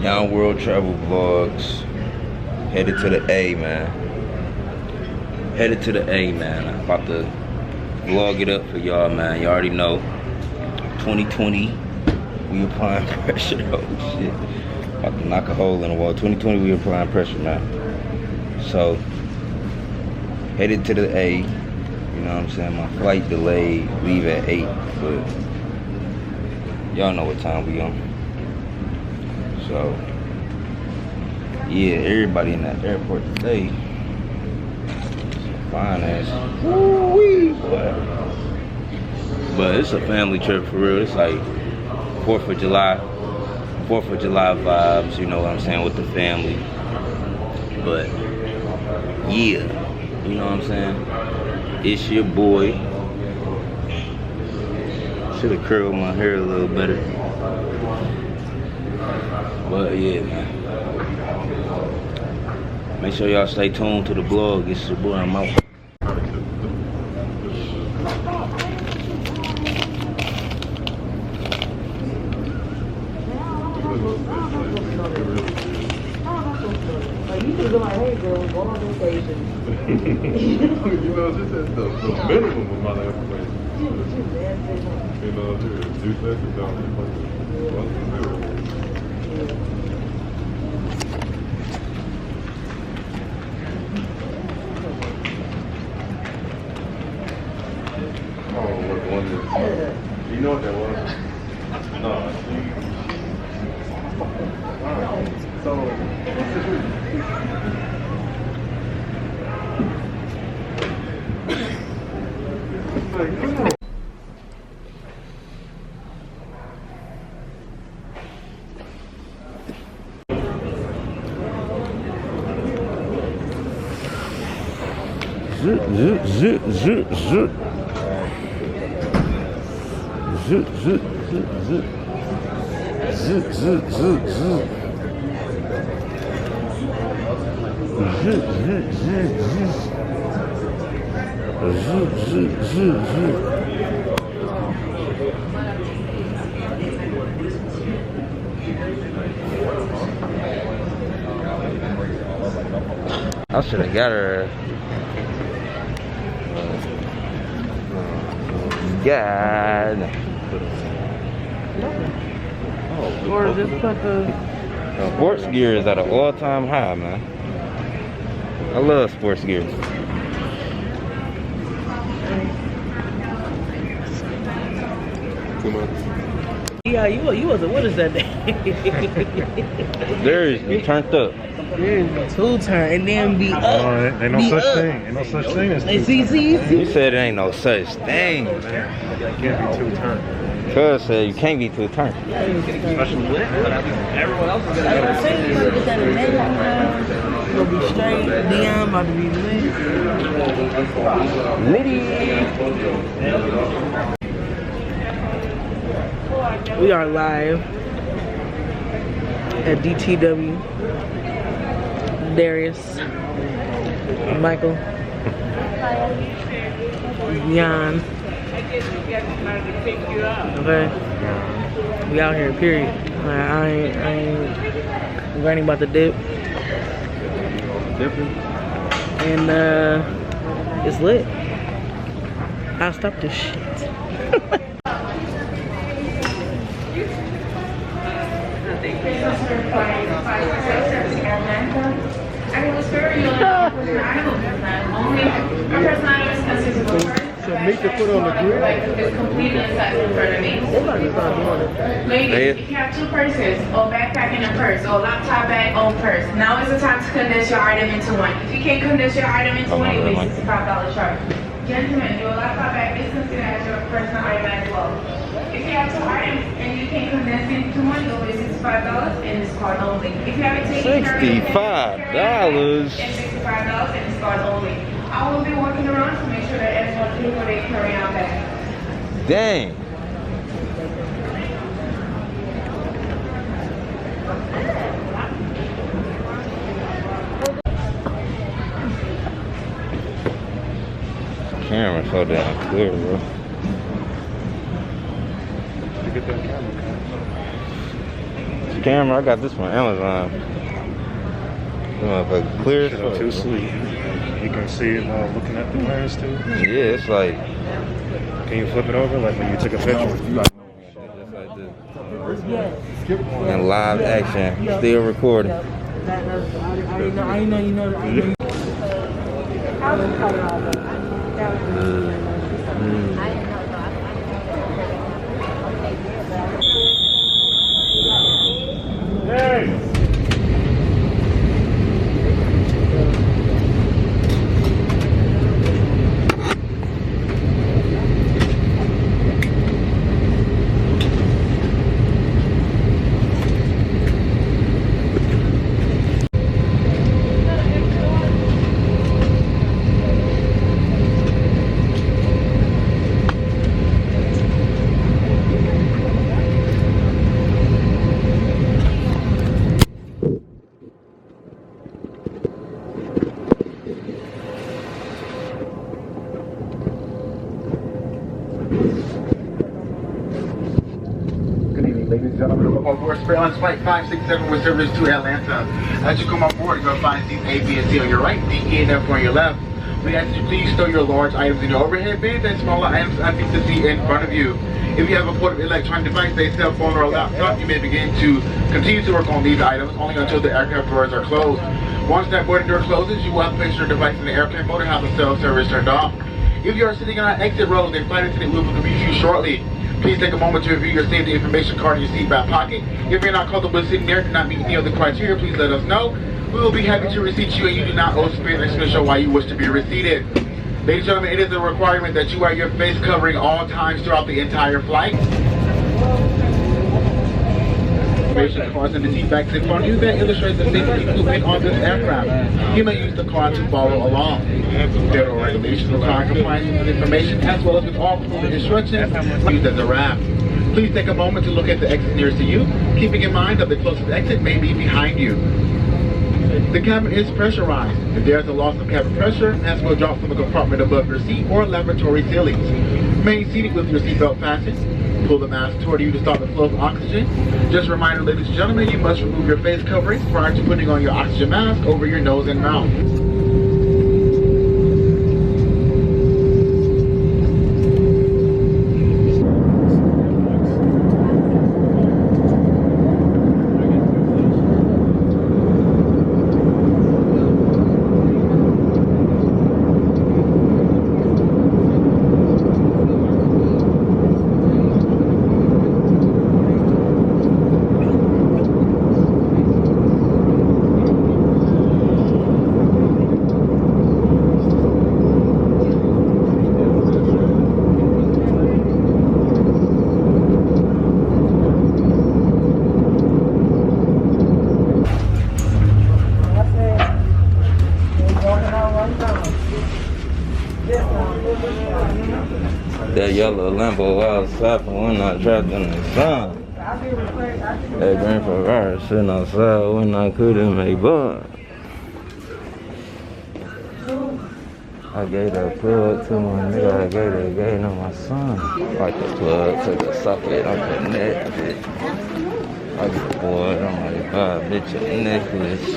Yon World Travel Vlogs. Headed to the A, man. Headed to the A, man. I'm about to vlog it up for y'all, man. You already know. 2020, we applying pressure. Oh shit. About to knock a hole in the wall. 2020, we applying pressure, man. So, headed to the A. You know what I'm saying? My flight delayed. Leave at 8. But y'all know what time we on. So, yeah, everybody in that airport today. Fine ass. Woo-wee, boy. But it's a family trip for real. It's like 4th of July vibes, you know what I'm saying, with the family. But yeah, you know what I'm saying? It's your boy. Should have curled my hair a little better. But yeah, man. Make sure y'all stay tuned to the blog. It's your boy, I'm out. You could have been like, hey girl, go on vacation. You know, just the minimum of my life. You know, do that and down Oh, what one is? You know what that was? No. So, what's the I should have got her. God. Or just put the... Sports gear is at an all-time high, man. I love sports gear. Yeah, you wasn't with us that day. There is, you turned up. Two turn and then be up. Ain't no such thing. Ain't no such thing as two See. You said it ain't no such thing. You can't be two turned. Cuz said you can't be too turned. Everyone else is gonna get that You'll be straight. Dion about to be lit. We are live at DTW. Darius, Michael, Jan. Okay, we out here. Period. I ain't grinding about the dip. And it's lit. I'll stop this shit. So meat to put on the grill? It's completely set in front of me. Ladies, if you have two purses, or backpack in a purse, or laptop bag on purse, now is the time to condense your item into one. If you can't condense your item into one, it will be $65 charge. Gentlemen, your laptop bag is considered as your personal item as well. If you have two items and you can't condense it into one, it will be $65 and it's card only. If you haven't taken care of it, $65 and $65 and it's card only. I will be working around to make sure that everyone pays for their carry-on bag. Dang. Camera so damn clear, bro. To get that camera. camera. I got this from Amazon. Clear as fuck. Too sweet. You can see it while looking at the lens too. Yeah, it's like. Can you flip it over like when you took a picture? Just like this. And live action, still recording. I know you know that. Ladies and gentlemen, welcome aboard Sri Yantra Flight 567 with service to Atlanta. As you come on board, you're going to find seats A, B, and C on your right, D, E, and F on your left. We ask that you please store your large items in your overhead bins and smaller items underneath the seat in front of you. If you have a portable electronic device, say cell phone or a laptop, you may continue to work on these items only until the aircraft doors are closed. Once that boarding door closes, you will have to place your device in the airplane mode and have the cell service turned off. If you are sitting on an exit row, the flight attendant will be with you shortly. Please take a moment to review your safety information card in your seat back pocket. If you're not comfortable with sitting there, do not meet any of the criteria, please let us know. We will be happy to reseat you and you do not owe Spirit an explanation why you wish to be reseated. Ladies and gentlemen, it is a requirement that you wear your face covering all times throughout the entire flight. Information cards in the seat backs in front of you that illustrates the safety equipment on this aircraft. You may use the card to follow along. Federal regulations require compliance with this information as well as with all fluid instructions used as a wrap. Please take a moment to look at the exit nearest to you, keeping in mind that the closest exit may be behind you. The cabin is pressurized. If there is a loss of cabin pressure, mask will drop from the compartment above your seat or laboratory ceilings. Remain seated with your seatbelt fastened. Pull the mask toward you to stop the flow of oxygen. Just a reminder, ladies and gentlemen, you must remove your face coverings prior to putting on your oxygen mask over your nose and mouth. That yellow Lambo outside when we're not trapped in the sun. That green Ferrari sitting outside when I couldn't make bud. I gave that plug to my nigga, I gave that game to my son. Like the plug to the socket, I'm connected. I get bored, I'm like, buy a bitch a necklace.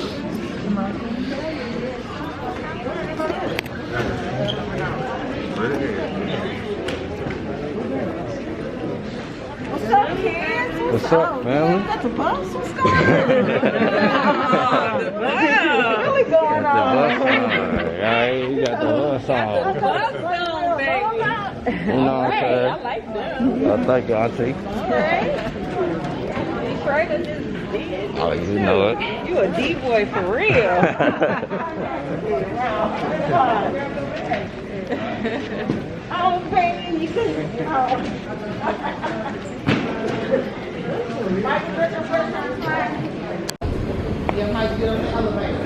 What's up, kids? What's up, family? Got the bus? What's going on? Really going on? Right, you got the bus on. You know what I'm saying? I like that. I thank you, Auntie. Detroit is D. Oh, you know it. You a D boy for real. Oh, baby, you can. Yeah, Mike, get on the elevator.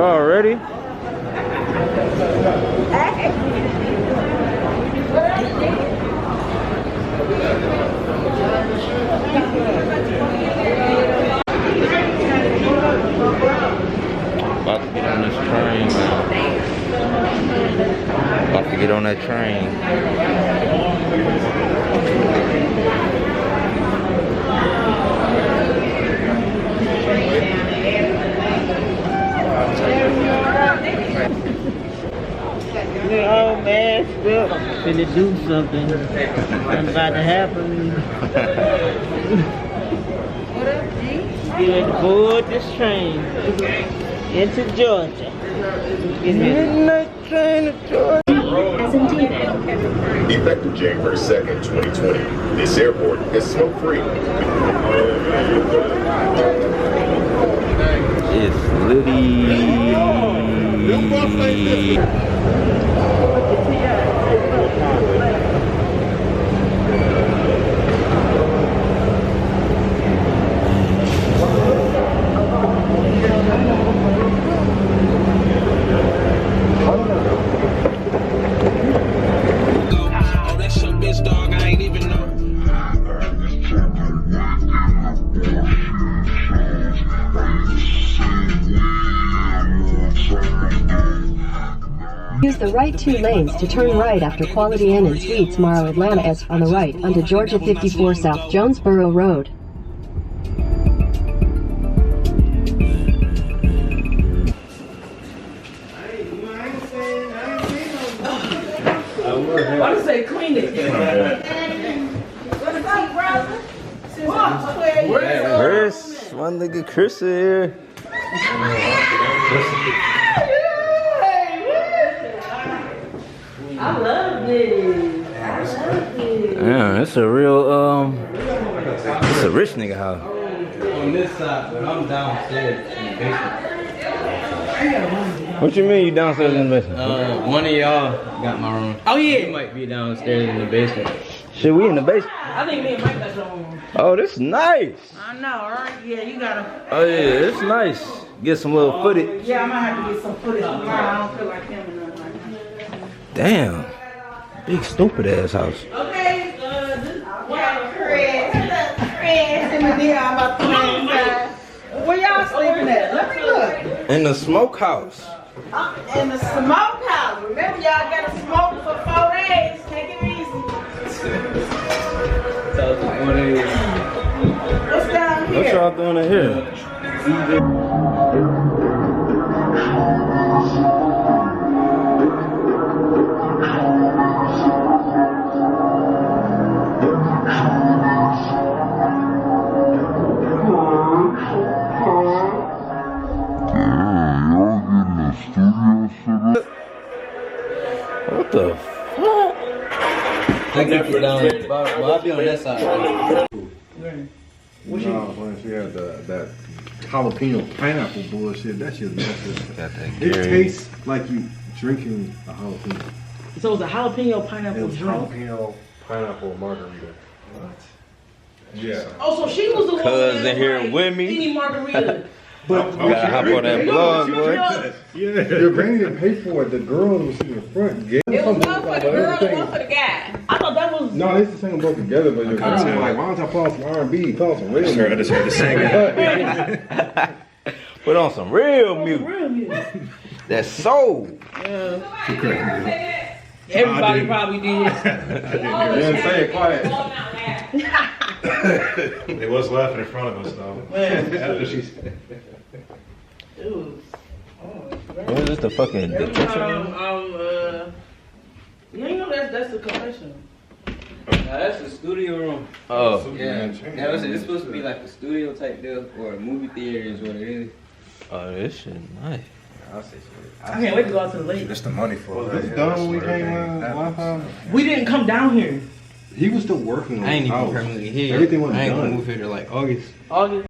already? About to get on this train, man. About to get on that train. We're all masked up. Finna do something. Something about to happen. Get ready to board this train into Georgia. Midnight train to Georgia. As intended. Effective January 2nd, 2020, this airport is smoke-free. It's Liddy. Use the right 2 lanes to turn right after Quality Inn and Suites Morrow Atlanta S on the right onto Georgia 54 South Jonesboro Road. Why do say clean it? Chris, one nigga Chris here. I love this. I love this. Yeah, it's a real it's a rich nigga house. On this side, but I'm downstairs in the basement. What you mean you downstairs in the basement? One of y'all got my room. Oh yeah. You might be downstairs in the basement. Shit, we in the basement. I think me and Mike got your room. Oh, this is nice. I know, right? Yeah, you gotta. Oh yeah, it's nice. Get some little footage. Yeah, I might have to get some footage tomorrow. I don't feel like him and nothing right now. Damn. Big stupid ass house. Okay, this Chris in the deal. I'm about to where y'all sleeping at? Let me look. In the smokehouse. In the smokehouse. Remember, y'all gotta smoke for 4 days. Take it easy. What's down here? What y'all doing in here? What the fuck? I can get down, but I'll be on that side. When she had that jalapeno pineapple bullshit, that shit nasty. Got that It Gary. tastes like you drinking a jalapeno. So it's a jalapeno It pineapple was drink. jalapeno pineapple margarita. Yeah. Oh, so she was the one Cuz that in here like, with me. Any margarita. But You gotta hop on that blog, boy. yeah, your granny didn't pay for it. The girl that was in the front gave It was something one for about the girl and everything. one for the guy. I thought that was. No, they used to sing them both together, but your granny was like, why don't I put on some R&B? Put on some real music. I just heard the singing. Put on some real music. Real music. That's soul. Everybody probably did. Didn't say it quiet. They was laughing in front of us though. After she said. What is this, the fucking Every detention? time, yeah, you know that's the confession. Now that's the studio room. Oh. Yeah. That was it. It's supposed to be like a studio type deal or a movie theater is what it is. Oh, this shit nice. I can't wait to go out to the lake. That's the money for Was this done when we came last time? We didn't come down here. He was still working on I ain't his even house. permanently here. Everything was I ain't gonna done. move here till like August. August.